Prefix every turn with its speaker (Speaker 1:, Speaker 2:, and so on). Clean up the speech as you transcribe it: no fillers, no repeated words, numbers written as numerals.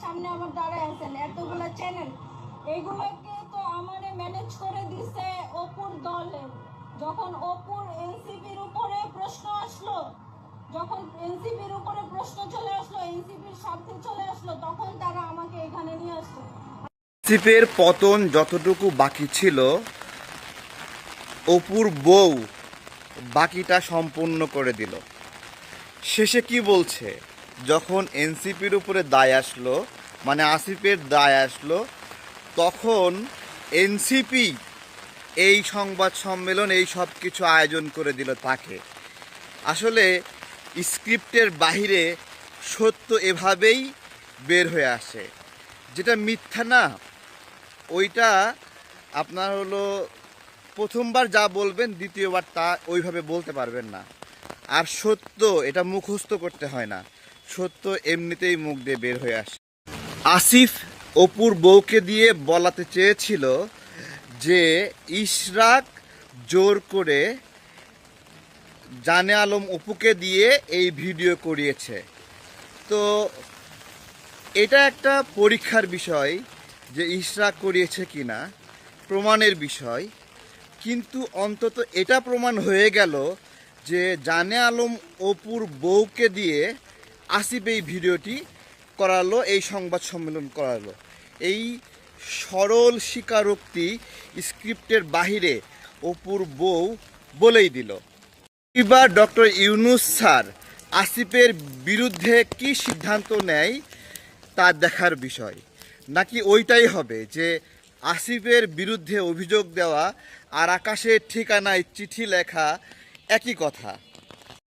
Speaker 1: সামনে আমার দাঁড়ায় আছেন এতগুলা চ্যানেল, এইগুলোকে তো আমারে ম্যানেজ করে দিছে অপুর দলে। যখন অপুর এনসিপির উপরে প্রশ্ন আসলো, যখন এনসিপির উপরে প্রশ্ন চলে আসলো, এনসিপির স্বার্থে চলে আসলো, তখন তারা আমাকে এখানে নিয়ে আসলো।
Speaker 2: এনসিপির পতন যতটুকু বাকি ছিল, অপুর বউ বাকিটা সম্পূর্ণ করে দিল। শেষে কি বলছে, যখন এনসিপির উপরে দায় আসলো, মানে আসিফের দায় আসলো, তখন এনসিপি এই সংবাদ সম্মেলন, এই সব কিছু আয়োজন করে দিল তাকে। আসলে স্ক্রিপ্টের বাহিরে সত্য এভাবেই বের হয়ে আসে। যেটা মিথ্যা না, ওইটা আপনার হলো প্রথমবার যা বলবেন দ্বিতীয়বার তা ওইভাবে বলতে পারবেন না। আর সত্য এটা মুখস্থ করতে হয় না, সত্য এমনিতেই মুখ দিয়ে বের হয়ে আসে। আসিফ অপুর বউকে দিয়ে বলাতে চেয়েছিল যে ইশরাক জোর করে জানে আলম অপুকে দিয়ে এই ভিডিও করিয়েছে। তো এটা একটা পরীক্ষার বিষয় যে ইশরাক করিয়েছে কিনা, প্রমাণের বিষয়। কিন্তু অন্তত এটা প্রমাণ হয়ে গেল যে জানে আলম অপুর বউকে দিয়ে আসিফ এই ভিডিওটি করালো, এই সংবাদ সম্মেলন করালো। এই সরল স্বীকারোক্তি স্ক্রিপ্টের বাহিরে অপুর বউ বলেই দিল। এবার ডক্টর ইউনূস স্যার আসিফের বিরুদ্ধে কি সিদ্ধান্ত নেয় তা দেখার বিষয়। নাকি ওইটাই হবে যে আসিফের বিরুদ্ধে অভিযোগ দেওয়া আর আকাশের ঠিকানায় চিঠি লেখা একই কথা।